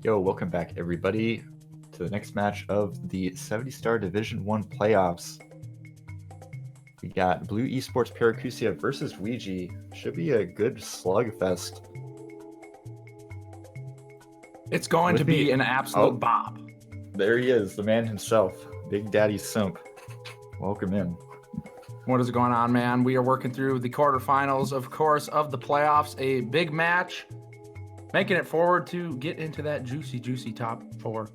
Yo, welcome back everybody to the next match of the 70-star Division 1 playoffs. We got Blue Esports Paracusia versus Weegee. Should be a good slugfest. It's going to be an absolute bop. There he is, the man himself, Big Daddy Simp. Welcome in. What is going on, man? We are working through the quarterfinals, of course, of the playoffs. A big match, making it forward to get into that juicy top 4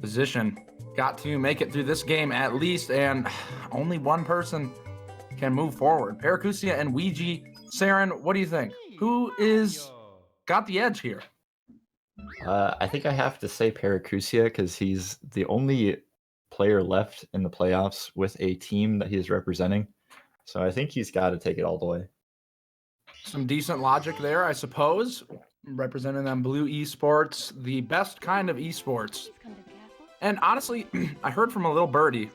position. Got to make it through this game at least, and only one person can move forward. Paracusia and Weegee. Saren, what do you think? Who is got the edge here? I think I have to say Paracusia because he's the only player left in the playoffs with a team that he is representing. So I think he's got to take it all the way. Some decent logic there, I suppose. Representing them Blue Esports, the best kind of esports. And honestly, I heard from a little birdie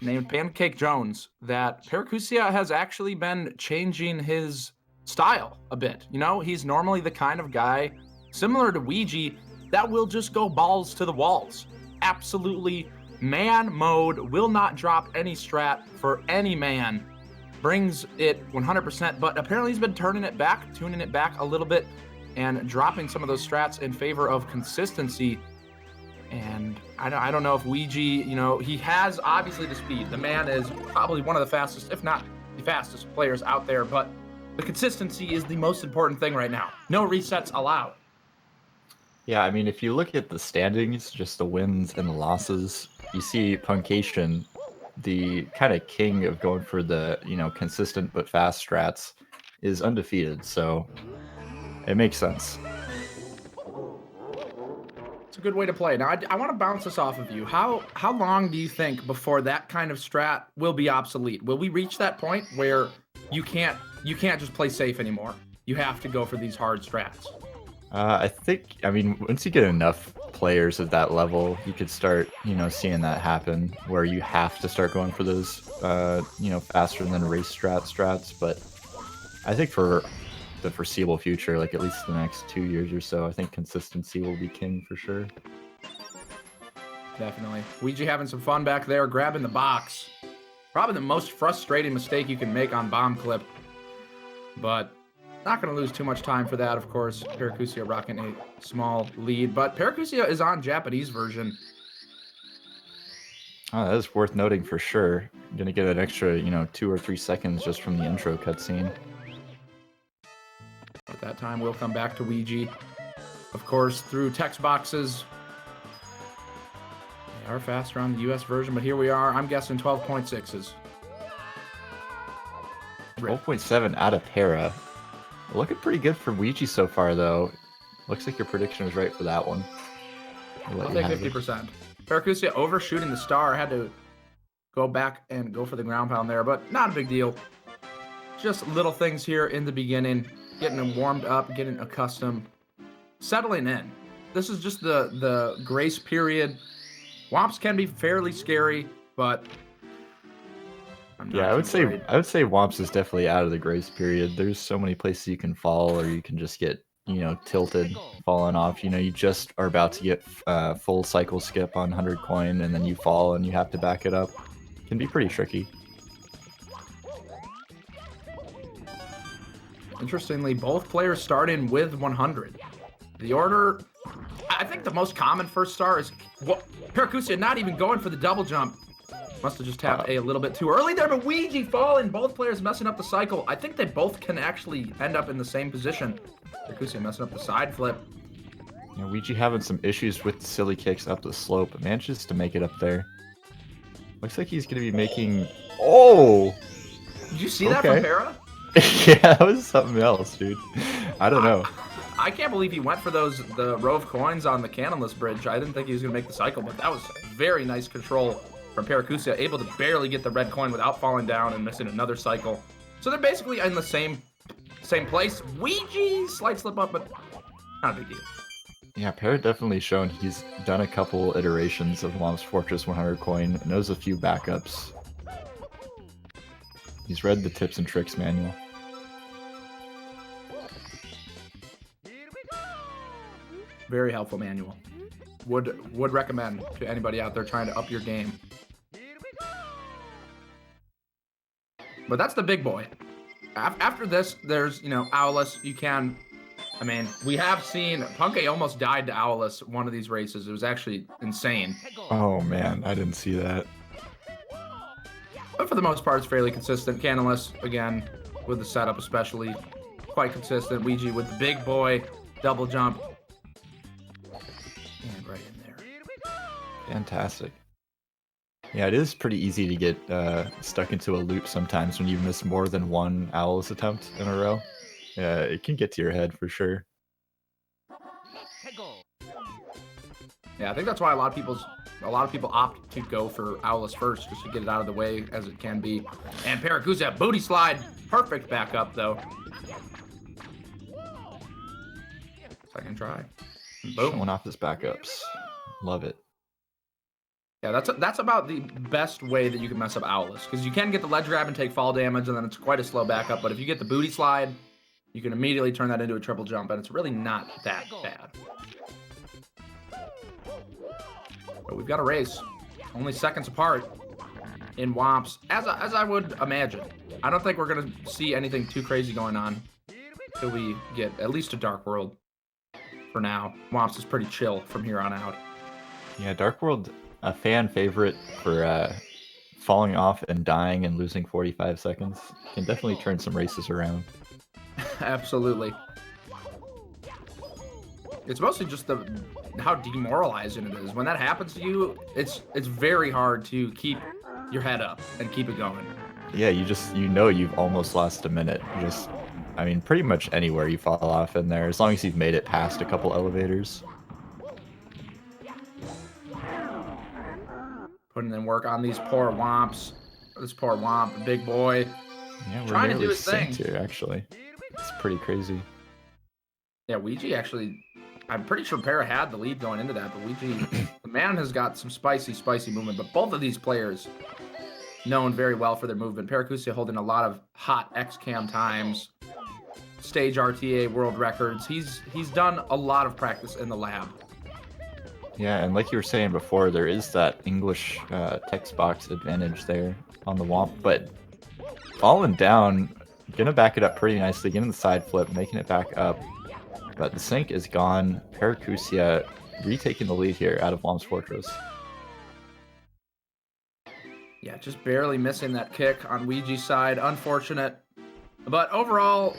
named Pancake Jones that Paracusia has actually been changing his style a bit. You know, he's normally the kind of guy, similar to Weegee, that will just go balls to the walls. Absolutely man mode, will not drop any strat for any man. Brings it 100%, but apparently he's been tuning it back a little bit and dropping some of those strats in favor of consistency. And I don't know if Weegee, you know, he has obviously the speed. The man is probably one of the fastest, if not the fastest players out there, but the consistency is the most important thing right now. No resets allowed. Yeah, I mean, if you look at the standings, just the wins and the losses, you see Puncation, the kind of king of going for the, you know, consistent but fast strats, is undefeated, so it makes sense. It's a good way to play. Now, I want to bounce this off of you. How long do you think before that kind of strat will be obsolete? Will we reach that point where you can't just play safe anymore? You have to go for these hard strats. I mean, once you get enough players at that level, you could start, you know, seeing that happen where you have to start going for those, you know, faster than race strats. But I think for the foreseeable future, like at least the next 2 years or so, I think consistency will be king for sure. Definitely. Weegee having some fun back there, grabbing the box. Probably the most frustrating mistake you can make on bomb clip. But not going to lose too much time for that, of course. Paracusia rocking a small lead, but Paracusia is on Japanese version. Oh, that is worth noting for sure. I'm going to get an extra, you know, 2 or 3 seconds just from the intro cutscene. At that time, we'll come back to Weegee. Of course, through text boxes. They are faster on the US version, but here we are. I'm guessing 12.6s. 12.7 out of Para. Looking pretty good for Weegee so far, though. Looks like your prediction was right for that one. I'll take 50%. Paracusia overshooting the star. Had to go back and go for the ground pound there, but not a big deal. Just little things here in the beginning. Getting them warmed up, getting accustomed, settling in. This is just the grace period. Womps can be fairly scary, but yeah, I would say Womps is definitely out of the grace period. There's so many places you can fall, or you can just get, you know, tilted, falling off. You know, you just are about to get full cycle skip on 100 coin, and then you fall and you have to back it up. It can be pretty tricky. Interestingly, both players starting with 100. The order, I think the most common first star is Paracusia not even going for the double jump. Must have just tapped A little bit too early there, but Weegee falling. Both players messing up the cycle. I think they both can actually end up in the same position. Paracusia messing up the side flip. Yeah, Weegee having some issues with the silly kicks up the slope, but manages to make it up there. Looks like he's going to be making... Oh! Did you see that from Para? Yeah, that was something else, dude. I don't know. I can't believe he went for the row of coins on the cannonless bridge. I didn't think he was going to make the cycle, but that was very nice control from Paracusia, able to barely get the red coin without falling down and missing another cycle. So they're basically in the same place. Weegee, slight slip up, but not a big deal. Yeah, Para definitely shown he's done a couple iterations of Mom's Fortress 100 coin, knows a few backups. He's read the tips and tricks manual. Very helpful manual. Would recommend to anybody out there trying to up your game. But that's the big boy. After this, there's, you know, Owlus. You can, I mean, we have seen Punkay almost died to Owlus one of these races. It was actually insane. Oh man, I didn't see that. But for the most part, it's fairly consistent. Canalus, again, with the setup especially, quite consistent. Weegee with the big boy, double jump. And right in there. Fantastic. Yeah, it is pretty easy to get stuck into a loop sometimes when you miss more than one Owlus attempt in a row. Yeah, it can get to your head for sure. Yeah, I think that's why a lot of people opt to go for Owlus first, just to get it out of the way as it can be. And Paracusia, booty slide, perfect backup though. Second try. Boom. Showing off his backups. Love it. Yeah, that's about the best way that you can mess up Owlus, because you can get the ledge grab and take fall damage, and then it's quite a slow backup. But if you get the booty slide, you can immediately turn that into a triple jump, and it's really not that bad. But we've got a race, only seconds apart in Womps, as I would imagine. I don't think we're gonna see anything too crazy going on till we get at least a Dark World. For now, Womps is pretty chill from here on out. Yeah, Dark World, a fan favorite for falling off and dying and losing 45 seconds. Can definitely turn some races around. Absolutely. It's mostly just how demoralizing it is. When that happens to you, it's very hard to keep your head up and keep it going. Yeah, you know you've almost lost a minute. I mean, pretty much anywhere you fall off in there, as long as you've made it past a couple elevators. Putting in work on these poor Womps. This poor Womp, the big boy. Yeah, we're trying to do nearly his thing synced here, actually. It's pretty crazy. Yeah, Weegee actually, I'm pretty sure Para had the lead going into that, but Weegee, the man has got some spicy movement. But both of these players known very well for their movement. Paracusia holding a lot of hot X-Cam times, stage RTA world records. He's done a lot of practice in the lab. Yeah, and like you were saying before, there is that English text box advantage there on the Womp, but falling down, gonna back it up pretty nicely, getting the side flip, making it back up, but the sync is gone. Paracusia retaking the lead here out of Womp's Fortress. Yeah, just barely missing that kick on Weegee's side. Unfortunate, but overall,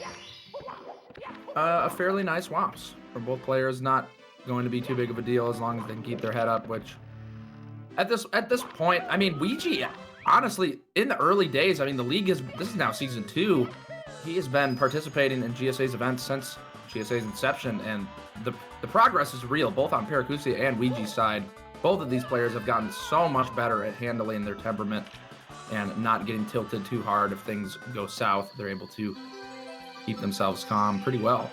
a fairly nice Womps from both players. Not going to be too big of a deal as long as they can keep their head up, which at this point, I mean, Weegee, honestly, in the early days, I mean, the league this is now season 2. He has been participating in GSA's events since GSA's inception, and the progress is real, both on Paracusia and Weegee's side. Both of these players have gotten so much better at handling their temperament and not getting tilted too hard. If things go south, they're able to keep themselves calm pretty well.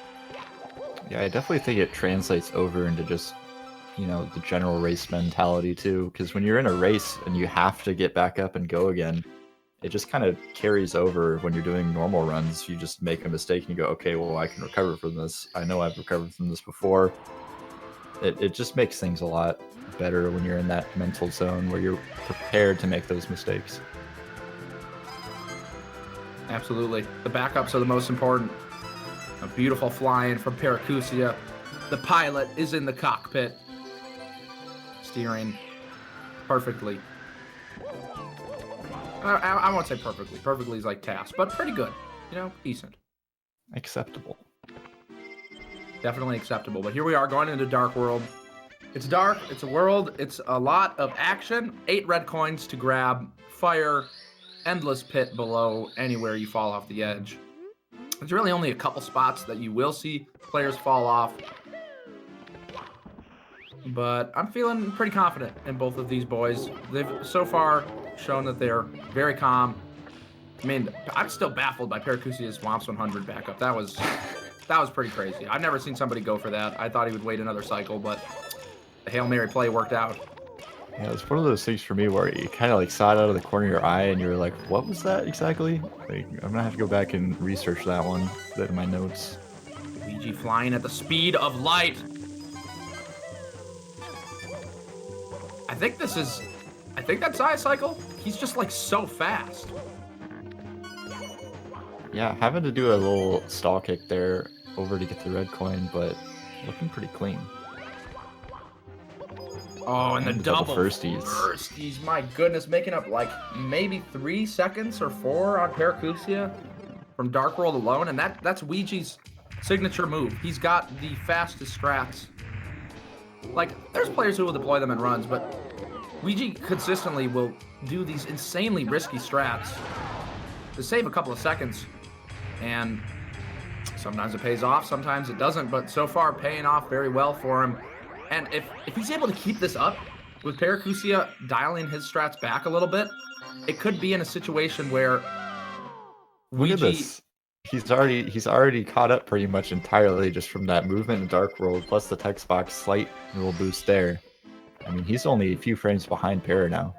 Yeah, I definitely think it translates over into just, you know, the general race mentality too, because when you're in a race and you have to get back up and go again, it just kind of carries over when you're doing normal runs. You just make a mistake and you go, okay, well, I can recover from this. I know I've recovered from this before. It just makes things a lot better when you're in that mental zone where you're prepared to make those mistakes. Absolutely. The backups are the most important. A beautiful fly-in from Paracusia. The pilot is in the cockpit, steering perfectly. I won't say perfectly. Perfectly is like task, but pretty good. You know, decent. Acceptable. Definitely acceptable. But here we are going into Dark World. It's dark. It's a world. It's a lot of action. 8 red coins to grab. Fire. Endless pit below anywhere you fall off the edge. There's really only a couple spots that you will see players fall off. But I'm feeling pretty confident in both of these boys. They've so far shown that they're very calm. I mean, I'm still baffled by Paracusia's Womps 100 backup. That was pretty crazy. I've never seen somebody go for that. I thought he would wait another cycle, but the Hail Mary play worked out. Yeah, it was one of those things for me where you kind of like saw it out of the corner of your eye and you were like, what was that exactly? Like, I'm gonna have to go back and research that one, put that in my notes. Weegee flying at the speed of light. I think that's Science Cycle. He's just like so fast. Yeah, having to do a little stall kick there over to get the red coin, but looking pretty clean. Oh, and the double firsties. Firsties, my goodness, making up like maybe 3 seconds or 4 on Paracusia from Dark World alone, and that's Weegee's signature move. He's got the fastest strats. Like, there's players who will deploy them in runs, but Weegee consistently will do these insanely risky strats to save a couple of seconds, and sometimes it pays off, sometimes it doesn't, but so far paying off very well for him. And if he's able to keep this up with Paracusia dialing his strats back a little bit, it could be in a situation where Look at this. He's already caught up pretty much entirely just from that movement in Dark World, plus the text box slight little boost there. I mean, he's only a few frames behind Para now.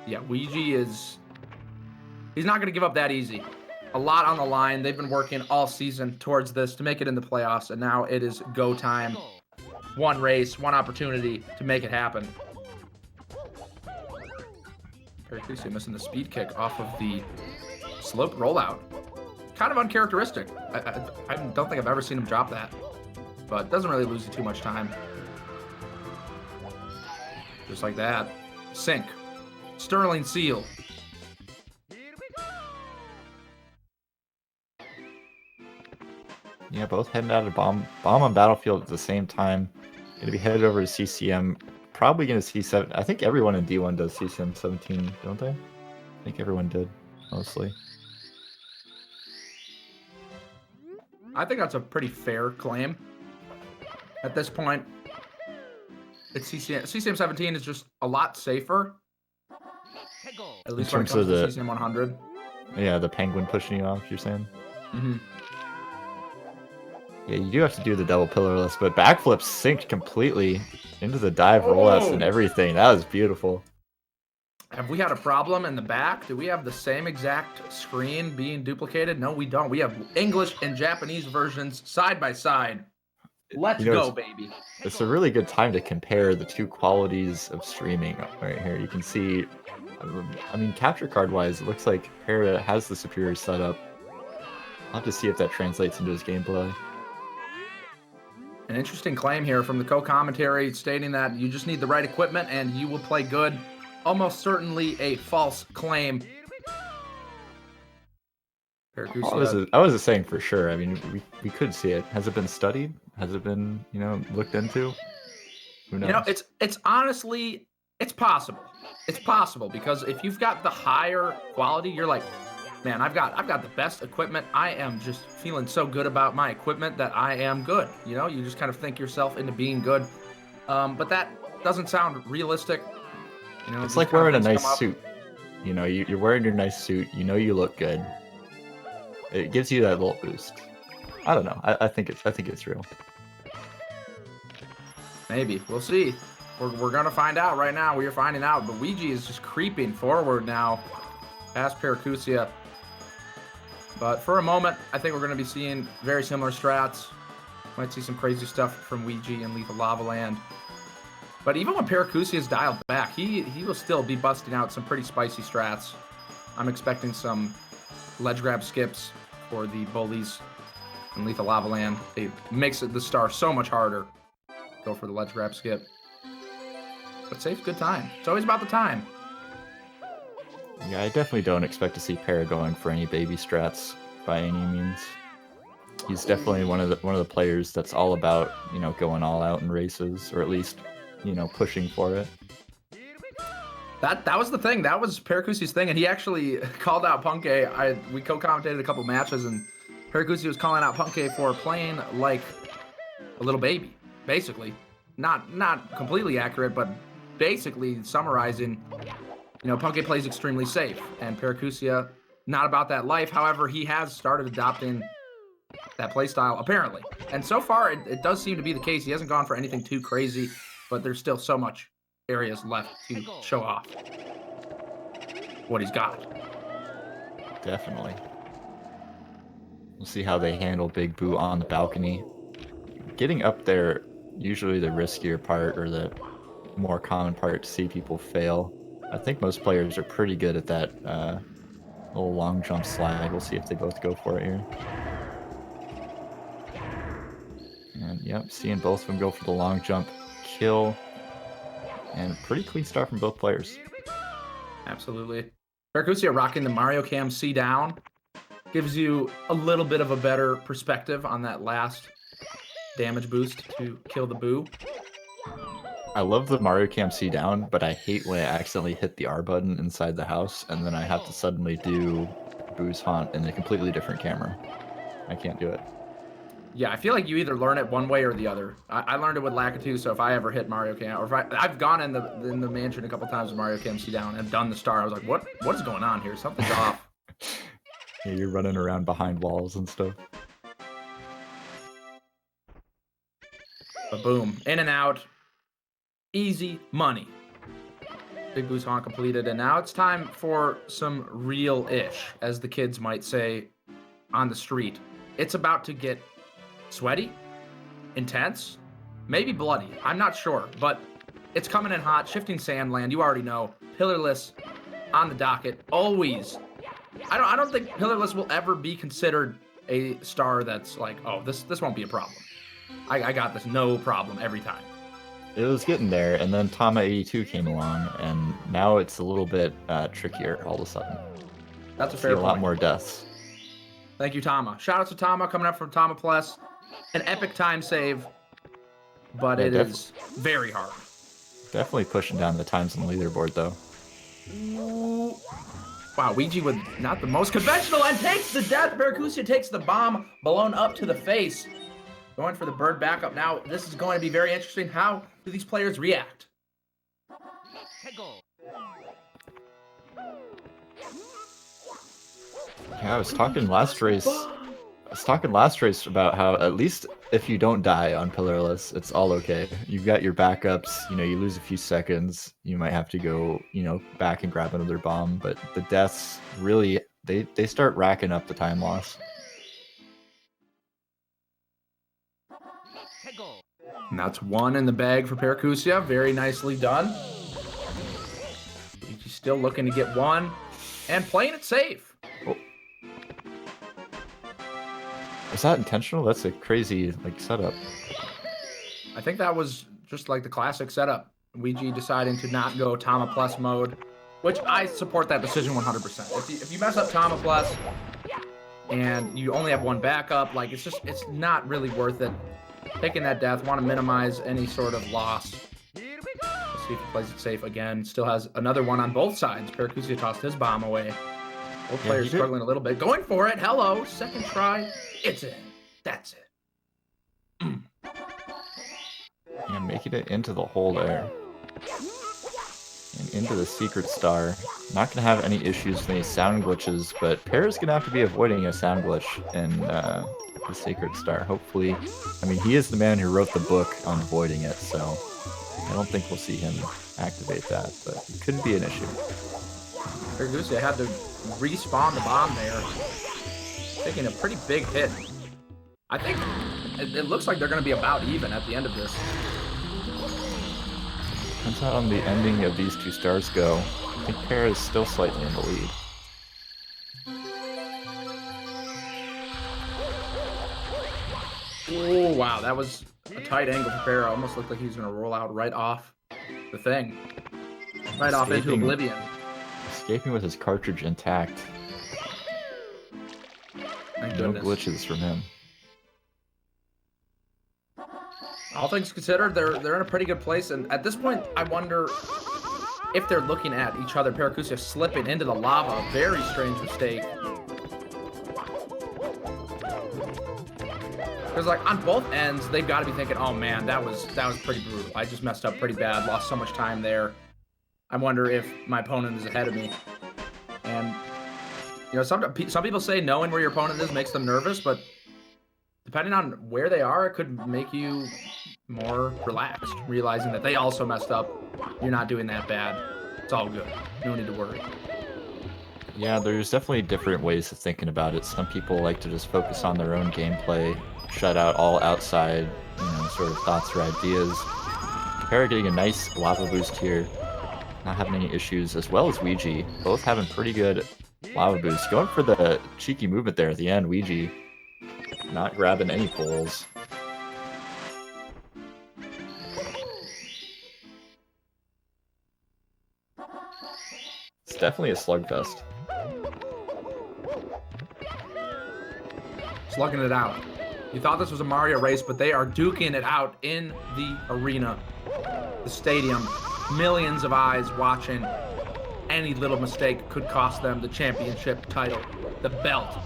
Yeah, Weegee he's not going to give up that easy. A lot on the line. They've been working all season towards this to make it in the playoffs, and now it is go time. One race, one opportunity to make it happen. Paracusia missing the speed kick off of the slope rollout. Kind of uncharacteristic. I don't think I've ever seen him drop that, but doesn't really lose you too much time. Just like that. Sink. Sterling seal. Yeah, both heading out of bomb on battlefield at the same time. Gonna be headed over to CCM. Probably gonna see seven. I think everyone in D1 does CCM 17, don't they? I think everyone did, mostly. I think that's a pretty fair claim. At this point, it's CCM 17 is just a lot safer. At least when it comes to CCM 100. Yeah, the penguin pushing you off, you're saying? Mm-hmm. Yeah, you do have to do the double pillarless, but backflips synced completely into the dive rollouts and everything. That was beautiful. Have we had a problem in the back? Do we have the same exact screen being duplicated? No, we don't. We have English and Japanese versions side by side. Let's go, baby. It's a really good time to compare the two qualities of streaming right here. You can see, I mean, capture card wise, it looks like Para has the superior setup. I'll have to see if that translates into his gameplay. An interesting claim here from the co-commentary stating that you just need the right equipment and you will play good. Almost certainly a false claim. I was just saying for sure. I mean, we could see it. Has it been studied? Has it been, looked into? Who knows? It's honestly, it's possible. It's possible because if you've got the higher quality, you're like, man, I've got the best equipment. I am just feeling so good about my equipment that I am good. You just kind of think yourself into being good. But that doesn't sound realistic. It's like wearing a nice suit. You're wearing your nice suit. You look good. It gives you that little boost. I don't know. I think it's real. Maybe we'll see. We're gonna find out right now. We are finding out. But Weegee is just creeping forward now, past Paracusia. But for a moment, I think we're going to be seeing very similar strats. Might see some crazy stuff from Weegee and Lethal Lava Land. But even when Paracusia is dialed back, he will still be busting out some pretty spicy strats. I'm expecting some ledge grab skips for the bullies and Lethal Lava Land. It makes the star so much harder. Go for the ledge grab skip. But safe, good time. It's always about the time. Yeah, I definitely don't expect to see Para going for any baby strats by any means. He's definitely one of the players that's all about, going all out in races, or at least, pushing for it. That was the thing. That was Paracusia's thing, and he actually called out Punke. We co-commentated a couple matches, and Paracusia was calling out Punke for playing like a little baby, basically. Not completely accurate, but basically summarizing. Punke plays extremely safe, and Paracusia, not about that life. However, he has started adopting that playstyle, apparently. And so far, it does seem to be the case. He hasn't gone for anything too crazy, but there's still so much areas left to show off what he's got. Definitely. We'll see how they handle Big Boo on the balcony. Getting up there, usually the riskier part, or the more common part to see people fail. I think most players are pretty good at that little long jump slide. We'll see if they both go for it here. And yep, seeing both of them go for the long jump kill. And pretty clean start from both players. Absolutely. Paracusia rocking the Mario Cam C down. Gives you a little bit of a better perspective on that last damage boost to kill the Boo. I love the Mario Cam C down, but I hate when I accidentally hit the R button inside the house, and then I have to suddenly do Boo's Haunt in a completely different camera. I can't do it. Yeah, I feel like you either learn it one way or the other. I learned it with Lakitu, so if I ever hit Mario Cam, or if I've gone in the mansion a couple times with Mario Cam C down and done the star, I was like, what is going on here? Something's off. Yeah, you're running around behind walls and stuff. But boom, in and out, easy money. Big Boo's Haunt completed, and now it's time for some real-ish, as the kids might say on the street. It's about to get sweaty, intense, maybe bloody. I'm not sure, but it's coming in hot. Shifting Sandland, you already know. Pillarless on the docket, always. I don't think Pillarless will ever be considered a star that's like, oh, this won't be a problem. I got this, no problem every time. It was getting there, and then Tama 82 came along, and now it's a little bit trickier all of a sudden. That's a fair point. A lot more deaths. Thank you, Tama. Shout out to Tama coming up from Tama Plus. An epic time save, but yeah, it is very hard. Definitely pushing down the times on the leaderboard, though. Ooh. Wow, Weegee with not the most conventional and takes the death. Paracusia takes the bomb blown up to the face. Going for the bird backup now. This is going to be very interesting. How do these players react? Yeah, I was talking last race about how at least if you don't die on Pillarless, it's all okay. You've got your backups, you know, you lose a few seconds, you might have to go, you know, back and grab another bomb, but the deaths really, they start racking up the time loss. And that's one in the bag for Paracusia. Very nicely done. He's still looking to get one and playing it safe. Oh. Is that intentional? That's a crazy setup. I think that was just like the classic setup. Weegee deciding to not go Tama Plus mode, which I support that decision 100%. If you mess up Tama Plus and you only have one backup, like it's not really worth it. Taking that death, want to minimize any sort of loss. Let's see if he plays it safe again. Still has another one on both sides. Paracusia tossed his bomb away. Both players struggling a little bit. Going for it. Hello. Second try. It's in. That's it. Yeah, making it into the hole there. And into the secret star. Not going to have any issues with any sound glitches, but Para's going to have to be avoiding a sound glitch in the secret star. Hopefully, I mean, he is the man who wrote the book on avoiding it, so I don't think we'll see him activate that, but it could be an issue. Paracusia had to respawn the bomb there. Taking a pretty big hit. I think it looks like they're going to be about even at the end of this. Depends how on the ending of these two stars go. I think Para is still slightly in the lead. Oh, wow. That was a tight angle for Para. Almost looked like he was going to roll out right off the thing. Right off into oblivion. Escaping with his cartridge intact. No glitches from him. All things considered, they're in a pretty good place, and at this point, I wonder if they're looking at each other. Paracusia slipping into the lava, very strange mistake. Because like on both ends, they've got to be thinking, "Oh man, that was pretty brutal. I just messed up pretty bad, lost so much time there. I wonder if my opponent is ahead of me." And you know, some people say knowing where your opponent is makes them nervous, but depending on where they are, it could make you more relaxed, realizing that they also messed up. You're not doing that bad. It's all good. No need to worry. Yeah, there's definitely different ways of thinking about it. Some people like to just focus on their own gameplay, shut out all outside, sort of thoughts or ideas. Para getting a nice lava boost here. Not having any issues, as well as Weegee. Both having pretty good lava boosts. Going for the cheeky movement there at the end. Weegee not grabbing any pulls. It's definitely a slugfest. Slugging it out. You thought this was a Mario race, but they are duking it out in the arena, the stadium. Millions of eyes watching. Any little mistake could cost them the championship title, the belt.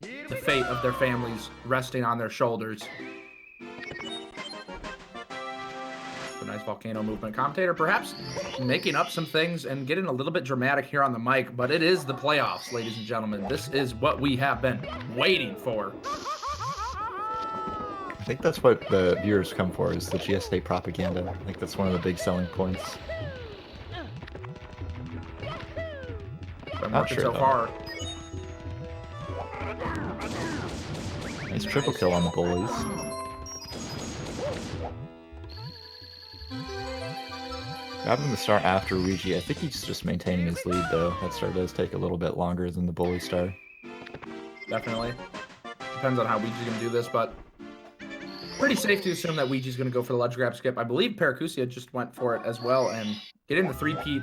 The fate of their families resting on their shoulders. A nice volcano movement. Commentator perhaps making up some things and getting a little bit dramatic here on the mic, but it is the playoffs, ladies and gentlemen. This is what we have been waiting for. I think that's what the viewers come for, is the GSA propaganda. I think that's one of the big selling points. Not sure so far. Nice triple kill on the bullies. Grabbing the star after Weegee. I think he's just maintaining his lead, though. That star does take a little bit longer than the bully star. Definitely. Depends on how Weegee's going to do this, but pretty safe to assume that Weegee's going to go for the ledge grab skip. I believe Paracusia just went for it as well, and getting the three-peat.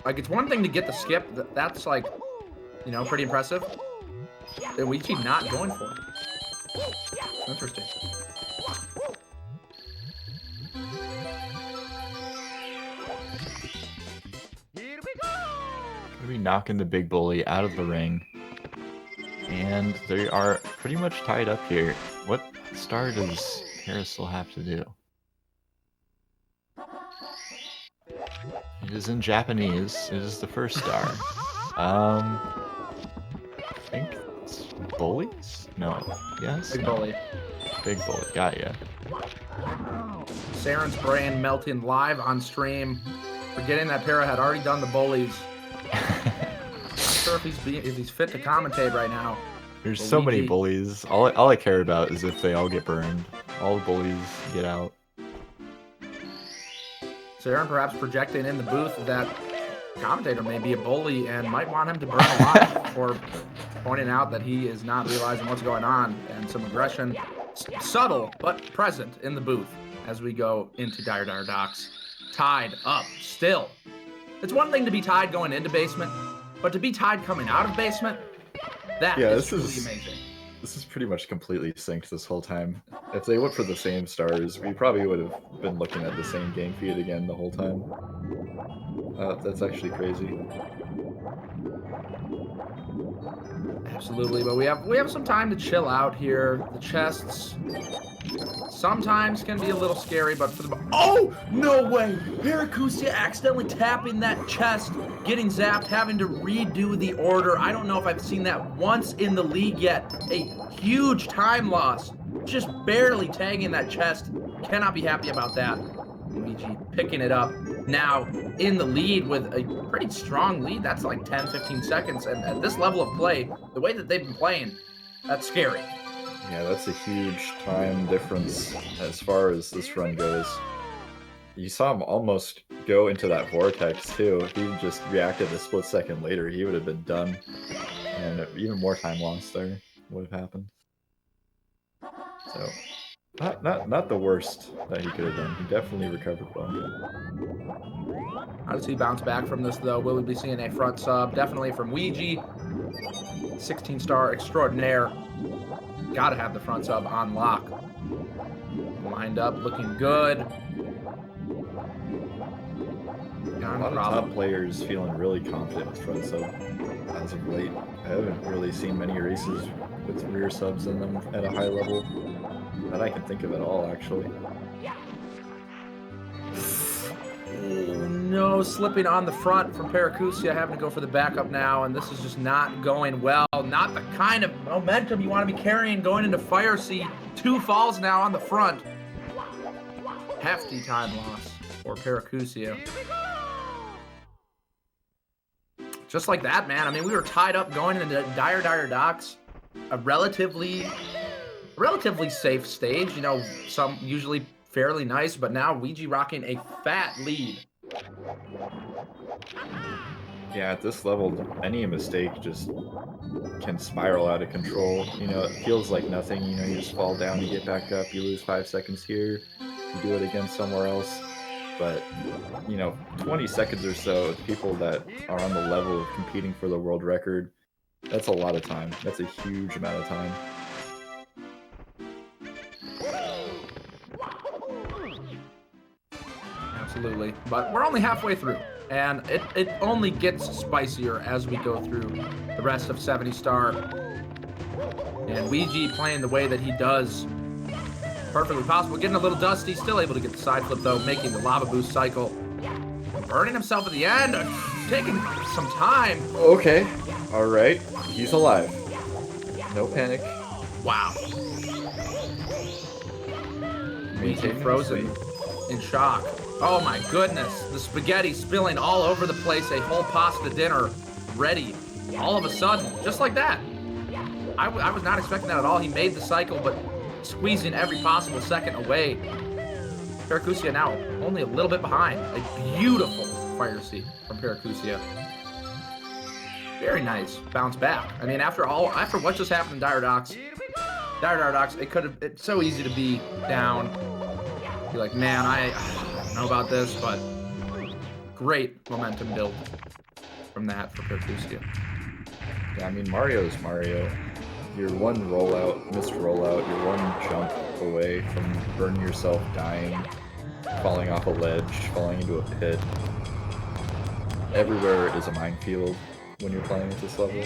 Like, it's one thing to get the skip. That's, like, you know, pretty impressive. And Weegee not going for it. Interesting. Gonna be knocking the big bully out of the ring. And they are pretty much tied up here. What star does Carousel have to do? It is in Japanese. It is the first star. I think it's bullies? No. Yes? Big No. bully. Big bully. Got ya. Saren's brain melting live on stream. Forgetting that Para had already done the bullies. Not sure if he's fit to commentate right now. There's so many bullies. All I care about is if they all get burned. All the bullies get out. Saren perhaps projecting in the booth that commentator may be a bully and might want him to burn a lot, or pointing out that he is not realizing what's going on, and some aggression, subtle but present in the booth as we go into Dire Dire Docks. Tied up still. It's one thing to be tied going into basement, but to be tied coming out of basement, that is truly amazing. This is pretty much completely synced this whole time. If they went for the same stars, we probably would have been looking at the same game feed again the whole time. That's actually crazy. Absolutely, but we have some time to chill out here. The chests sometimes can be a little scary, but for the... Oh, no way! Paracusia accidentally tapping that chest, getting zapped, having to redo the order. I don't know if I've seen that once in the league yet. A huge time loss. Just barely tagging that chest. Cannot be happy about that. Weegee picking it up. Now in the lead with a pretty strong lead. That's like 10, 15 seconds. And at this level of play, the way that they've been playing, that's scary. Yeah, that's a huge time difference as far as this run goes. You saw him almost go into that vortex too. If he just reacted a split second later, he would have been done. And even more time lost there would have happened. So, not the worst that he could have done. He definitely recovered well. How does he bounce back from this, though? Will we be seeing a front sub? Definitely from Weegee. 16-star extraordinaire. Gotta have the front sub on lock. Lined up, looking good. A lot of top players feeling really confident with front sub as of late. I haven't really seen many races with rear subs in them at a high level that I can think of at all, actually. Oh, no, slipping on the front from Paracusia, having to go for the backup now, and this is just not going well. Not the kind of momentum you want to be carrying going into Fire Sea. 2 falls now on the front. Hefty time loss for Paracusia. Just like that, man. I mean, we were tied up going into Dire Dire Docks. A relatively safe stage. You know, some usually fairly nice, but now Weegee rocking a fat lead. Yeah, at this level, any mistake just can spiral out of control. You know, it feels like nothing. You know, you just fall down, you get back up, you lose 5 seconds here, you do it again somewhere else. But, you know, 20 seconds or so of people that are on the level of competing for the world record, that's a lot of time. That's a huge amount of time. Absolutely. But we're only halfway through, and it only gets spicier as we go through the rest of 70 Star. And Weegee playing the way that he does, perfectly possible. Getting a little dusty, still able to get the side flip though, making the lava boost cycle. Burning himself at the end, taking some time. Okay, all right, he's alive. No panic. Wow. Weegee frozen in shock. Oh my goodness, the spaghetti spilling all over the place, a whole pasta dinner ready all of a sudden, just like that. I was not expecting that at all. He made the cycle, but squeezing every possible second away. Paracusia now only a little bit behind. A beautiful fire seat from Paracusia. Very nice bounce back. I mean, after what just happened in Dire Docks, it's so easy to be down. Be like, man, I don't know about this, but great momentum build from that for Paracusia. Yeah, I mean, Mario's Mario. You're one missed rollout, you're one jump away from burning yourself, dying, falling off a ledge, falling into a pit. Everywhere is a minefield when you're playing at this level.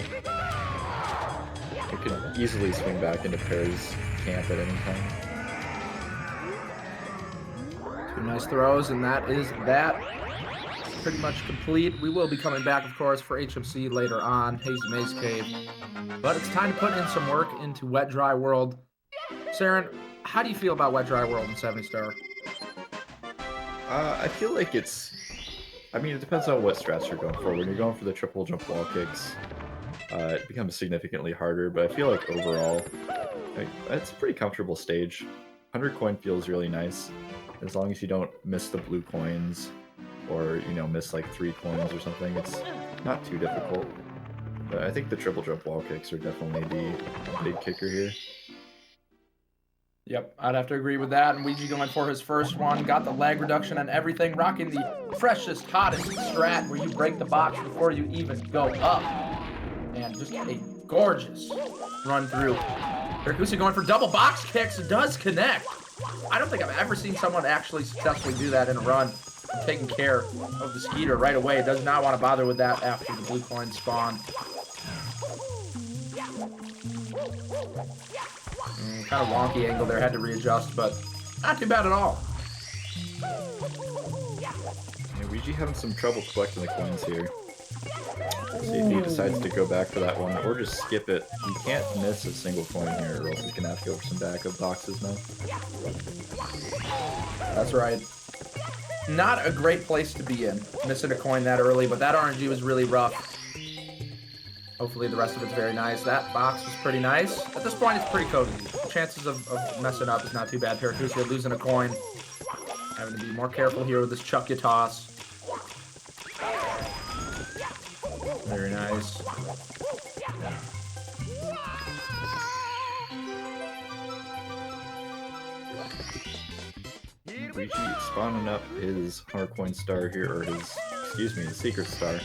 You could easily swing back into Para's camp at any time. Two nice throws, and that is that. Pretty much complete. We will be coming back, of course, for HMC later on, Hazy Maze Cave. But it's time to put in some work into Wet Dry World. Saren, how do you feel about Wet Dry World in 70 Star? I feel like it depends on what strats you're going for. When you're going for the triple jump wall kicks, it becomes significantly harder, but I feel like overall, it's a pretty comfortable stage. 100 coin feels really nice, as long as you don't miss the blue coins, or, you know, miss like 3 coins or something. It's not too difficult. But I think the triple jump wall kicks are definitely the big kicker here. Yep, I'd have to agree with that. And Weegee going for his first one, got the lag reduction and everything, rocking the freshest, hottest strat where you break the box before you even go up. And just a gorgeous run through. Paracusia going for double box kicks, does connect. I don't think I've ever seen someone actually successfully do that in a run. Taking care of the Skeeter right away. Does not want to bother with that after the blue coin spawn. Kind of wonky angle there, had to readjust, but not too bad at all. Yeah, Weegee having some trouble collecting the coins here. See if he decides to go back for that one, or just skip it. You can't miss a single coin here, or else he's gonna have to go for some backup boxes now. That's right. Not a great place to be in, missing a coin that early, but that RNG was really rough. Hopefully the rest of it's very nice. That box was pretty nice. At this point, it's pretty cozy. Chances of messing up is not too bad. Paracusia losing a coin. Having to be more careful here with this chuck you toss. Very nice. Weegee spawning up his 100 coin star here, or his secret star.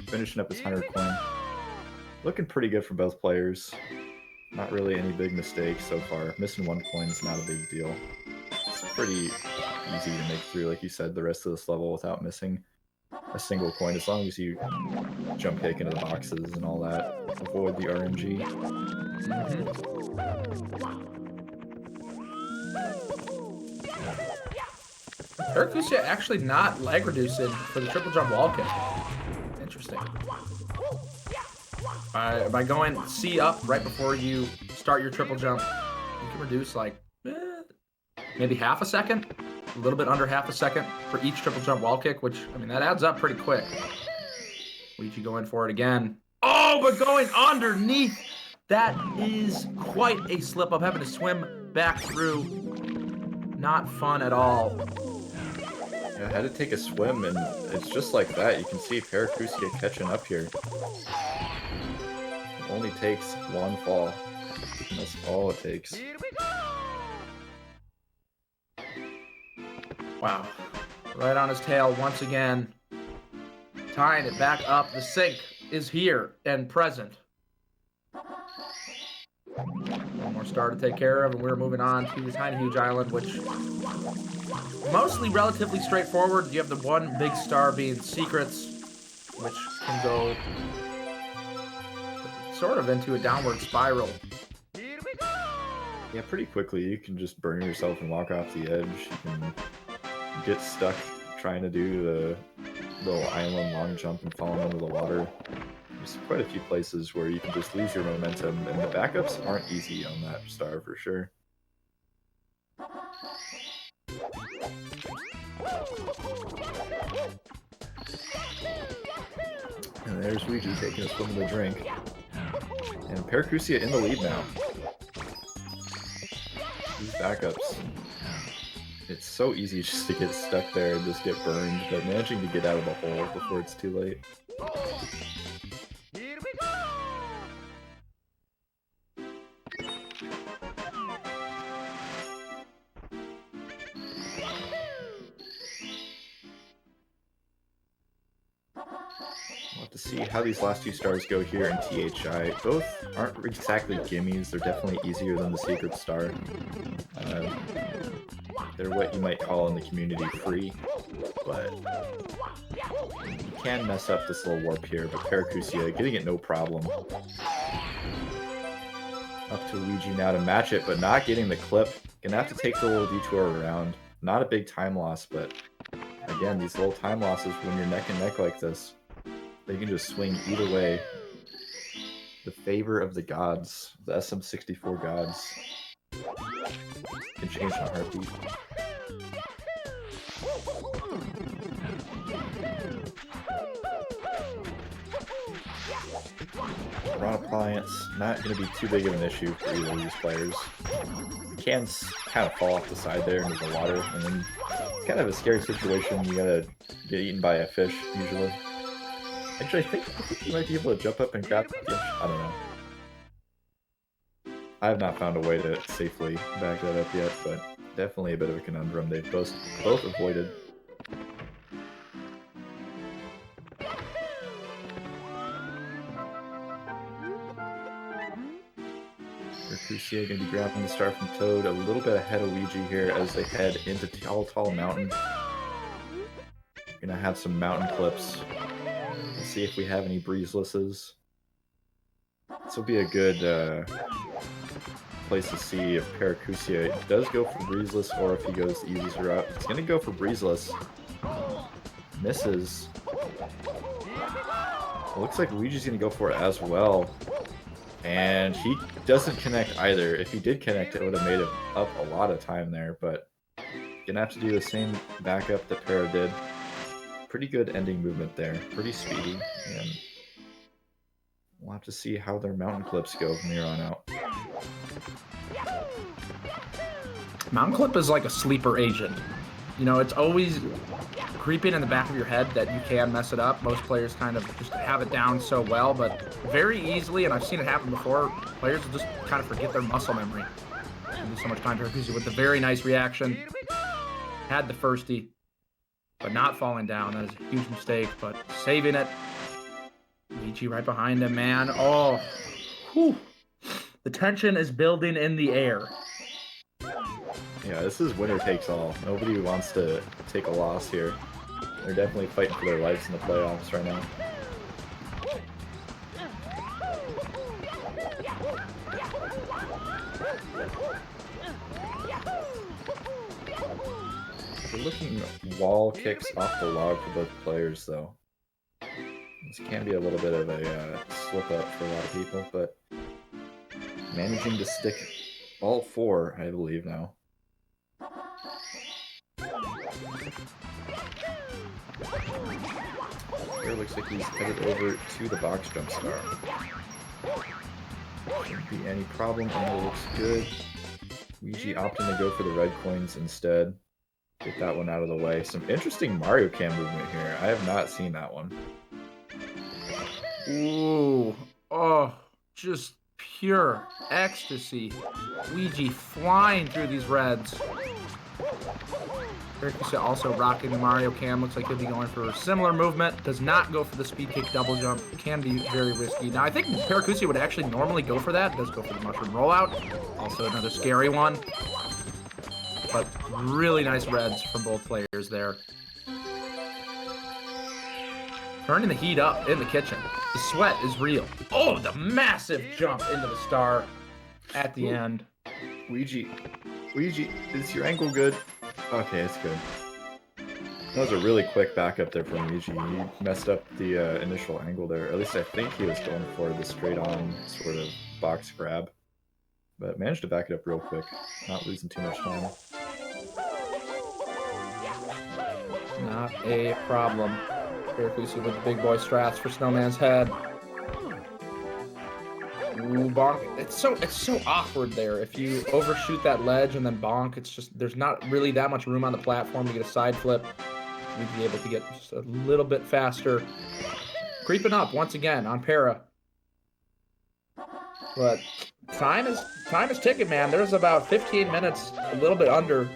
Finishing up his 100 coin. Looking pretty good for both players. Not really any big mistakes so far. Missing 1 coin is not a big deal. It's pretty easy to make through, like you said, the rest of this level without missing a single coin, as long as you jump kick into the boxes and all that. Avoid the RNG. Paracusia actually not lag reducing for the triple jump wall kick. Interesting. By going C up right before you start your triple jump, you can reduce like maybe half a second, a little bit under half a second for each triple jump wall kick, which, I mean, that adds up pretty quick. Weegee going for it again. Oh, but going underneath. That is quite a slip up, having to swim back through. Not fun at all. Yeah, I had to take a swim, and it's just like that. You can see Paracusia catching up here. It only takes one fall. And that's all it takes. Wow. Right on his tail once again. Tying it back up. The sink is here and present. One more star to take care of, and we're moving on to the Tiny Huge Island, which mostly relatively straightforward. You have the one big star being secrets, which can go sort of into a downward spiral. Yeah, pretty quickly you can just burn yourself and walk off the edge. You can get stuck trying to do the little island long jump and falling into the water. There's quite a few places where you can just lose your momentum, and the backups aren't easy on that star for sure. And there's Weegee taking a swim in the drink. And Paracusia in the lead now. These backups. It's so easy just to get stuck there and just get burned, but managing to get out of the hole before it's too late. We'll have to see how these last two stars go here in THI. Both aren't exactly gimmies, they're definitely easier than the Secret Star. They're what you might call in the community free, but you can mess up this little warp here, but Paracusia getting it no problem. Up to Weegee now to match it, but not getting the clip. Gonna have to take the little detour around. Not a big time loss, but again, these little time losses when you're neck and neck like this, they can just swing either way. The favor of the gods, the SM64 gods, can change in a heartbeat. Rod appliance, not going to be too big of an issue for either of these players. Can kind of fall off the side there into the water, and then it's kind of a scary situation. You gotta get eaten by a fish, usually. Actually, I think you might be able to jump up and grab the fish. I don't know. I have not found a way to safely back that up yet, but definitely a bit of a conundrum they've both avoided. Paracusia going to be grabbing the star from Toad a little bit ahead of Weegee here as they head into Tall Mountain. Going to have some mountain clips. Let's see if we have any breezelesses. This will be a good place to see if Paracusia does go for breezeless or if he goes the easiest route. It's going to go for breezeless. Misses. It looks like Weegee's going to go for it as well. And he doesn't connect either. If he did connect, it would have made him up a lot of time there, but gonna have to do the same backup that Para did. Pretty good ending movement there, pretty speedy, and we'll have to see how their mountain clips go from here on out. Mountain clip is like a sleeper agent. You know, it's always creeping in the back of your head that you can mess it up. Most players kind of just have it down so well, but very easily, and I've seen it happen before, players will just kind of forget their muscle memory. Spending so much time Paracusia with the very nice reaction. Had the firstie, but not falling down. That is a huge mistake, but saving it. Weegee right behind him, man. Oh, whew. The tension is building in the air. Yeah, this is winner takes all. Nobody wants to take a loss here. They're definitely fighting for their lives in the playoffs right now. We're looking wall kicks off the log for both players, though. This can be a little bit of a slip up for a lot of people, but managing to stick all four, I believe, now. Here looks like he's headed over to the box jump star. Shouldn't be any problem, and it looks good. Weegee opting to go for the red coins instead. Get that one out of the way. Some interesting Mario Cam movement here. I have not seen that one. Ooh. Oh, just pure ecstasy. Weegee flying through these reds. Paracusia also rocking the Mario Cam. Looks like he'll be going for a similar movement. Does not go for the speed kick double jump. Can be very risky. Now, I think Paracusia would actually normally go for that. Does go for the mushroom rollout. Also another scary one. But really nice reds from both players there. Turning the heat up in the kitchen. The sweat is real. Oh, the massive jump into the star at the end. Weegee, is your angle good? Okay, it's good. That was a really quick backup there from Weegee. He messed up the initial angle there. At least I think he was going for the straight-on sort of box grab. But managed to back it up real quick, not losing too much time. Not a problem. Paracusia with the big boy strats for Snowman's head. Ooh, bonk. It's so awkward there. If you overshoot that ledge and then bonk, it's just, there's not really that much room on the platform to get a side flip. We'd be able to get just a little bit faster. Creeping up once again on Para. But time is ticking, man. There's about 15 minutes, a little bit under,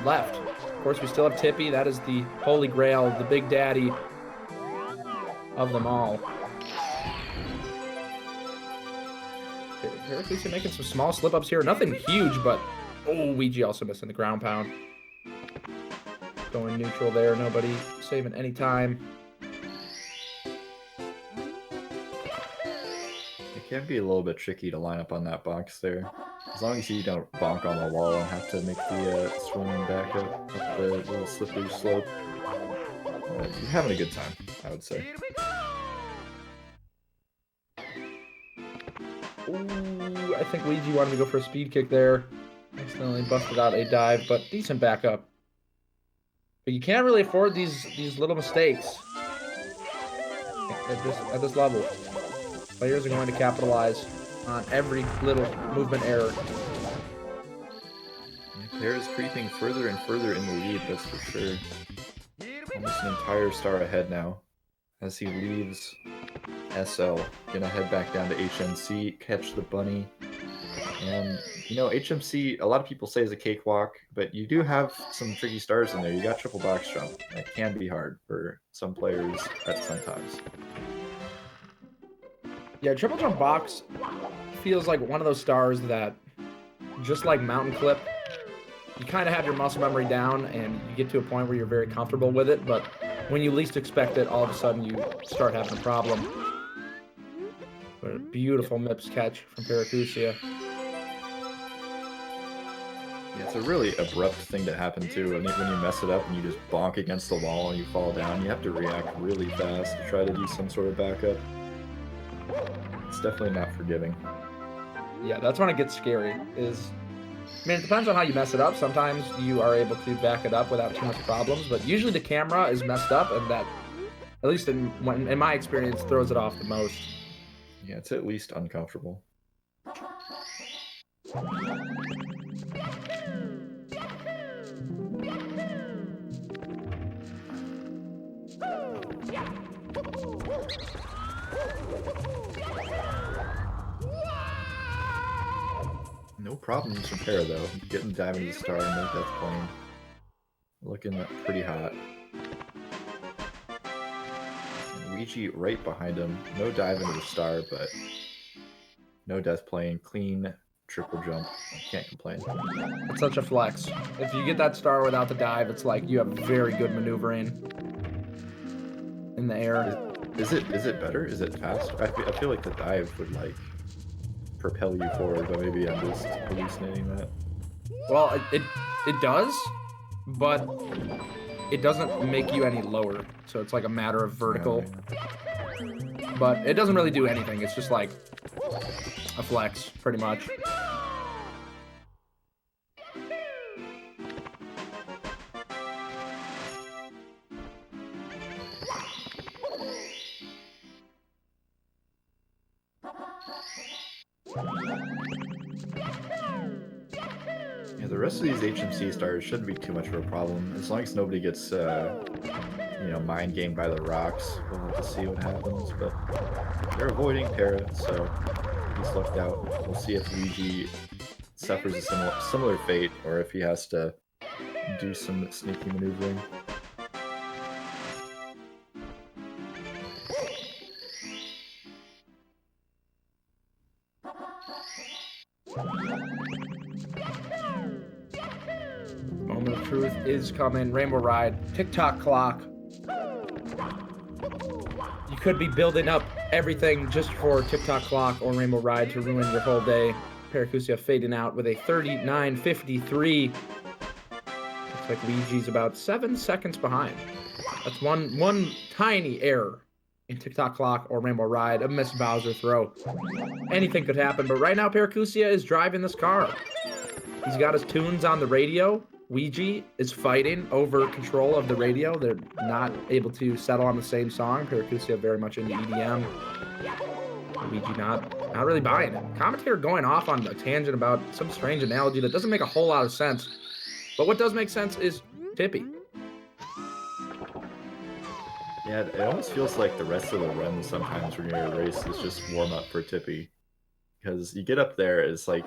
left. Of course, we still have Tippy. That is the holy grail, the big daddy of them all. Paracusia making some small slip-ups here. Nothing huge, but... Oh, Weegee also missing the ground pound. Going neutral there. Nobody saving any time. It can be a little bit tricky to line up on that box there. As long as you don't bonk on the wall and have to make the swinging back up the little slippery slope. You're having a good time, I would say. Ooh, I think Weegee wanted to go for a speed kick there. Accidentally busted out a dive, but decent backup. But you can't really afford these little mistakes at this level. Players are going to capitalize on every little movement error. Para is creeping further and further in the lead, that's for sure. Almost an entire star ahead now. As he leaves SL, gonna head back down to HMC, catch the bunny. And, you know, HMC, a lot of people say is a cakewalk, but you do have some tricky stars in there. You got triple box jump. That can be hard for some players at sometimes. Yeah, triple jump box feels like one of those stars that, just like mountain clip, you kind of have your muscle memory down and you get to a point where you're very comfortable with it, but when you least expect it, all of a sudden you start having a problem. But a beautiful MIPS catch from Paracusia. Yeah, it's a really abrupt thing to happen too. When you mess it up and you just bonk against the wall and you fall down, you have to react really fast to try to do some sort of backup. It's definitely not forgiving. Yeah, that's when it gets scary. I mean, it depends on how you mess it up. Sometimes you are able to back it up without too much problems, but usually the camera is messed up, and that, at least in my experience, throws it off the most. Yeah, it's at least uncomfortable. No problems from Para though. Getting dive into the star, no death plane. Looking pretty hot. And Weegee right behind him. No dive into the star, but no death plane. Clean triple jump. Can't complain. It's such a flex. If you get that star without the dive, it's like you have very good maneuvering in the air. Is it better? Is it faster? I feel like the dive would like propel you forward, but maybe I'm just hallucinating that. Well, it does, but it doesn't make you any lower. So it's like a matter of vertical. But it doesn't really do anything. It's just like a flex, pretty much. rest of these HMC stars shouldn't be too much of a problem. As long as nobody gets, you know, mind gamed by the rocks, we'll have to see what happens. But they're avoiding Para, so he's lucked out. We'll see if Weegee suffers a similar fate, or if he has to do some sneaky maneuvering. Moment of truth is coming. Rainbow Ride. TikTok clock. You could be building up everything just for TikTok clock or Rainbow Ride to ruin your whole day. Paracusia fading out with a 39.53. Looks like Weegee's about 7 seconds behind. That's one tiny error in TikTok clock or Rainbow Ride. A missed Bowser throw. Anything could happen, but right now Paracusia is driving this car. He's got his tunes on the radio. Weegee is fighting over control of the radio. They're not able to settle on the same song. Paracusia very much into EDM. Weegee not really buying it. Commentator going off on a tangent about some strange analogy that doesn't make a whole lot of sense. But what does make sense is Tippy. Yeah, it almost feels like the rest of the run sometimes when you're in a race is just warm up for Tippy. Because you get up there, it's like,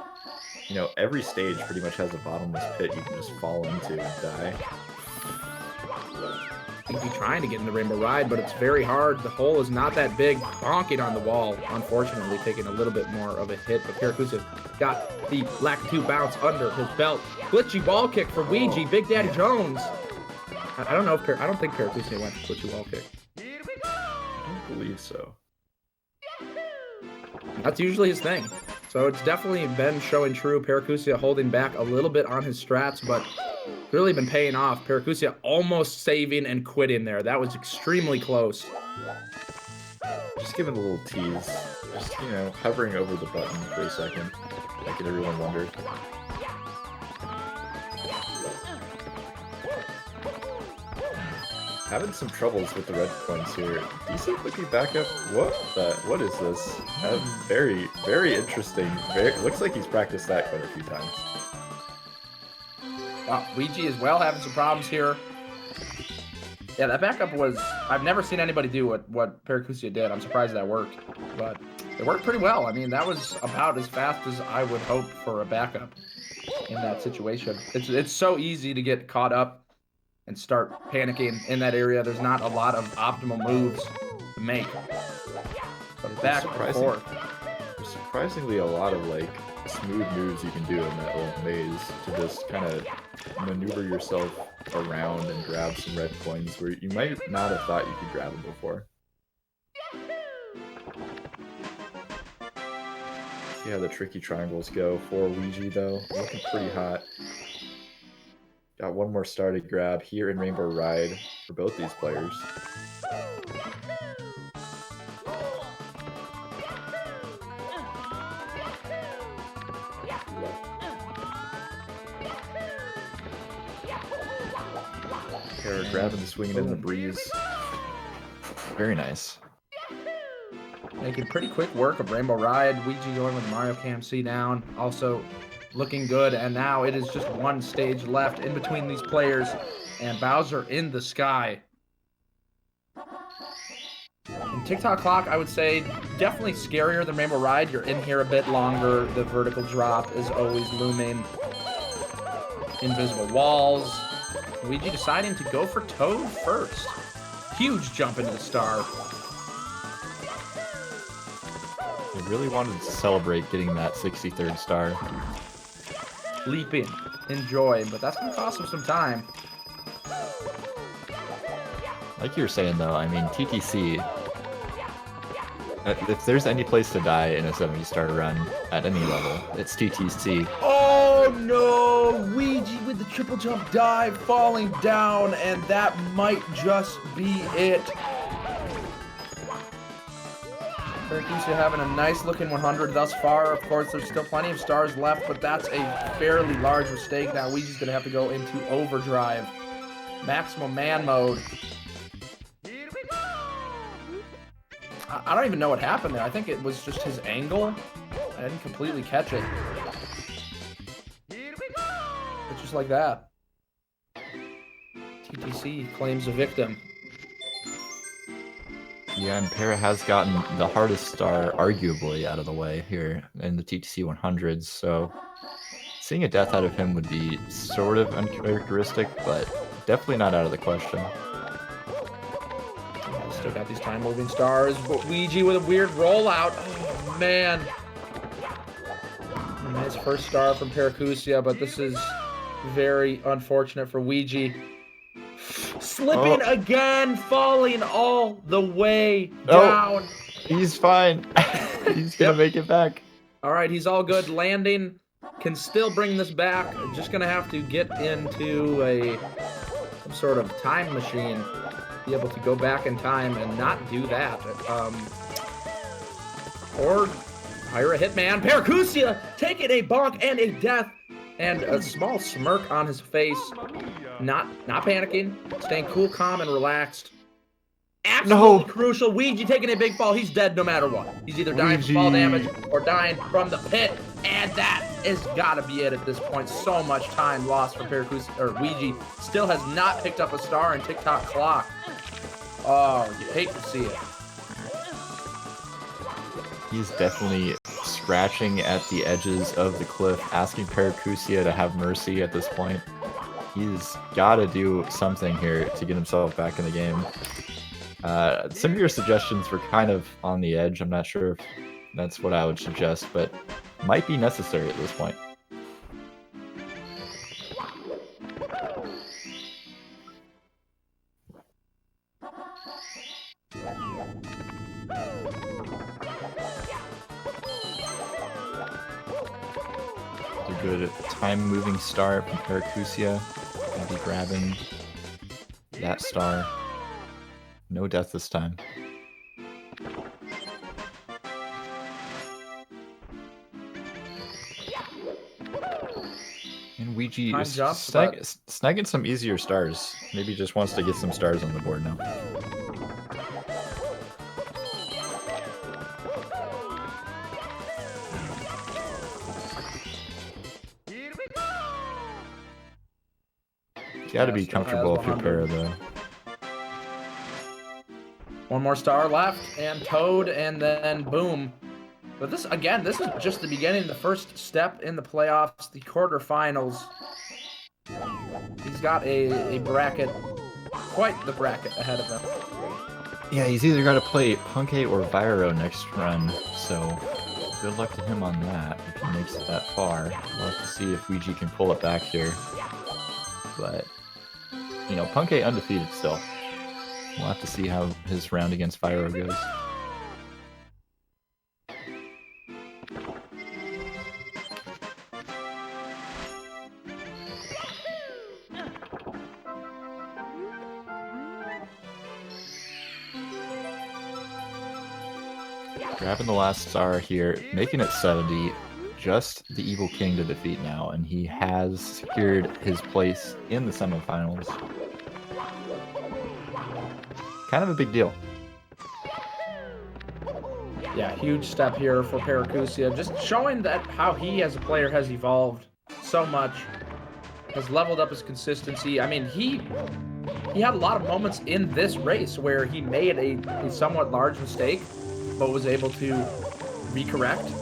you know, every stage pretty much has a bottomless pit you can just fall into and die. He'd be trying to get in the Rainbow Ride, but it's very hard. The hole is not that big. Bonking on the wall, unfortunately, taking a little bit more of a hit. But Paracusia got the Lakitu bounce under his belt. Glitchy wall kick for Weegee. Big Daddy Jones. I don't know if I don't think Paracusia went for glitchy wall kick. I don't believe so. That's usually his thing. So it's definitely been showing true. Paracusia holding back a little bit on his strats, but really been paying off. Paracusia almost saving and quitting there. That was extremely close. Just give it a little tease. Just, you know, hovering over the button for a second, making everyone wonder. Having some troubles with the red coins here. Decent looking backup. What is this? Very, very interesting. Looks like he's practiced that quite a few times. Wow, Weegee as well having some problems here. Yeah, that backup was... I've never seen anybody do what Paracusia did. I'm surprised that worked. But it worked pretty well. I mean, that was about as fast as I would hope for a backup in that situation. It's so easy to get caught up and start panicking in that area. There's not a lot of optimal moves to make. But back and forth. There's surprisingly a lot of, like, smooth moves you can do in that little maze to just kind of maneuver yourself around and grab some red coins where you might not have thought you could grab them before. See how the tricky triangles go for Weegee though. Looking pretty hot. Got one more star to grab here in Rainbow Ride for both these players. They're grabbing and swinging in the breeze. Very nice. Making pretty quick work of Rainbow Ride. Weegee going with Mario Cam C down. Also looking good. And now it is just one stage left in between these players. And Bowser in the sky. In TikTok clock, I would say definitely scarier than Rainbow Ride. You're in here a bit longer. The vertical drop is always looming. Invisible walls. Weegee deciding to go for Toad first. Huge jump into the star. They really wanted to celebrate getting that 63rd star. Leaping. Enjoy, but that's going to cost him some time. Like you were saying though, I mean, TTC, if there's any place to die in a 70-star run at any level, it's TTC. Oh no! Weegee with the triple jump dive, falling down, and that might just be it. Paracusia having a nice looking 100 thus far. Of course, there's still plenty of stars left, but that's a fairly large mistake. Now Weegee's gonna have to go into overdrive. Maximum man mode. I don't even know what happened there. I think it was just his angle. I didn't completely catch it. Which like that. TTC claims a victim. Yeah, and Para has gotten the hardest star, arguably, out of the way here in the TTC 100s, so seeing a death out of him would be sort of uncharacteristic, but definitely not out of the question. Still got these time-moving stars, but Weegee with a weird rollout. Oh, man. A nice first star from Paracusia, but this is very unfortunate for Weegee. Slipping again, falling all the way down. He's fine. He's gonna make it back. All right, he's all good. Landing can still bring this back. Just gonna have to get into some sort of time machine, be able to go back in time and not do that. Or hire a hitman. Paracusia taking a bonk and a death, and a small smirk on his face. Not panicking, staying cool, calm, and relaxed. Absolutely crucial. Weegee taking a big fall. He's dead no matter what. He's either dying from fall damage or dying from the pit, and that is gotta be it at this point. So much time lost for Paracusia, or Weegee still has not picked up a star in TikTok clock. Oh, you hate to see it. He's definitely scratching at the edges of the cliff, asking Paracusia to have mercy at this point. He's got to do something here to get himself back in the game. Some of your suggestions were kind of on the edge. I'm not sure if that's what I would suggest, but might be necessary at this point. A good time-moving star from Paracusia. Gonna be grabbing that star. No death this time. And Weegee is snagging some easier stars. Maybe just wants to get some stars on the board now. You gotta be comfortable if you're Para, though. One more star left, and Toad, and then boom. But this, again, this is just the beginning, the first step in the playoffs, the quarterfinals. He's got a bracket, quite the bracket ahead of him. Yeah, he's either got to play Punkate or Vyro next run, so good luck to him on that if he makes it that far. We'll have to see if Weegee can pull it back here. But, you know, Punkate undefeated still. We'll have to see how his round against Vyro goes. Grabbing the last star here, making it 70. Just the Evil King to defeat now, and he has secured his place in the semifinals. Kind of a big deal. Yeah, huge step here for Paracusia. Just showing that how he as a player has evolved so much, has leveled up his consistency. I mean, he had a lot of moments in this race where he made a somewhat large mistake, but was able to recorrect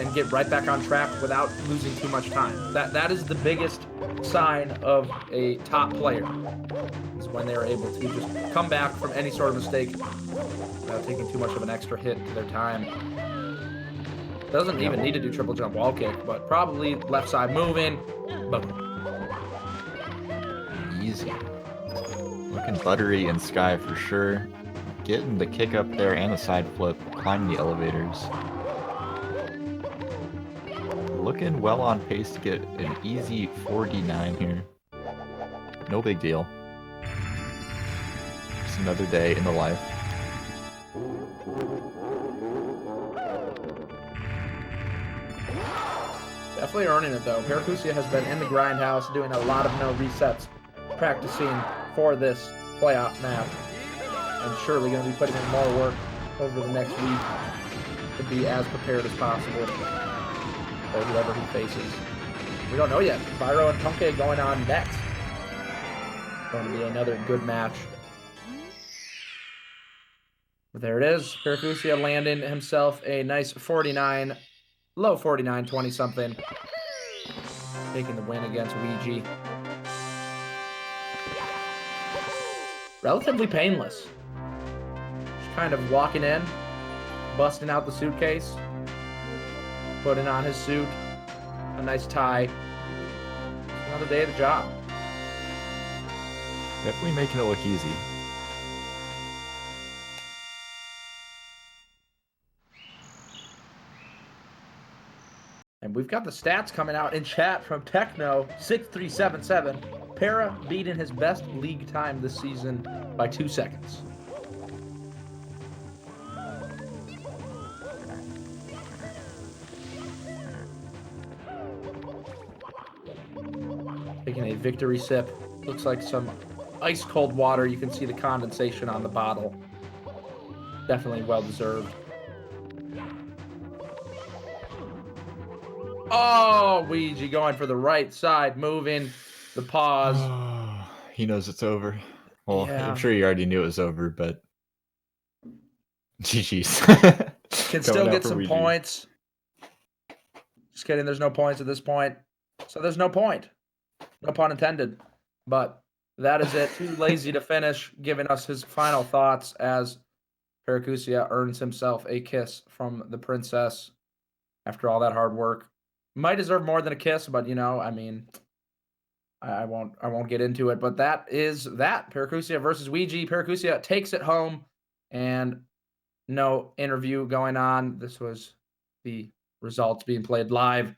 and get right back on track without losing too much time. That is the biggest sign of a top player, is when they're able to just come back from any sort of mistake without taking too much of an extra hit to their time. Doesn't even need to do triple jump wall kick, but probably left side moving. Boom. Easy. Looking buttery in Sky for sure. Getting the kick up there and the side flip, climbing the elevators. Looking well on pace to get an easy 4D9 here. No big deal. Just another day in the life. Definitely earning it though. Paracusia has been in the grindhouse doing a lot of no resets, practicing for this playoff map. And surely going to be putting in more work over the next week to be as prepared as possible for whoever he faces. We don't know yet. Byro and Punke going on next. Going to be another good match. But there it is. Paracusia landing himself a nice 49, low 49, 20-something. Taking the win against Weegee. Relatively painless. Just kind of walking in, busting out the suitcase, putting on his suit, a nice tie. Another day of the job. Definitely making it look easy. And we've got the stats coming out in chat from Techno6377. Para beating his best league time this season by 2 seconds. Taking a victory sip. Looks like some ice cold water. You can see the condensation on the bottle. Definitely well deserved. Oh, Weegee going for the right side, moving the pause. He knows it's over. Well, Yeah. I'm sure he already knew it was over, but GG's. Can still get some points. Just kidding, there's no points at this point. So there's no point. No pun intended. But that is it. Too lazy to finish, giving us his final thoughts as Paracusia earns himself a kiss from the princess after all that hard work. Might deserve more than a kiss, but you know, I mean, I won't get into it. But that is that. Paracusia versus Weegee. Paracusia takes it home, and no interview going on. This was the results being played live.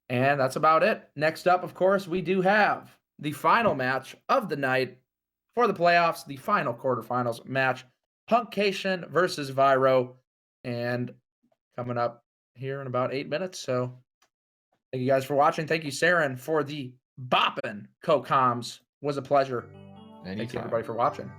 And that's about it. Next up, of course, we do have the final match of the night for the playoffs, the final quarterfinals match, Punkcation versus Vyro. And coming up here in about 8 minutes. So thank you guys for watching. Thank you, Saren, for the boppin' co-coms. Was a pleasure. Anytime. Thank you, everybody, for watching.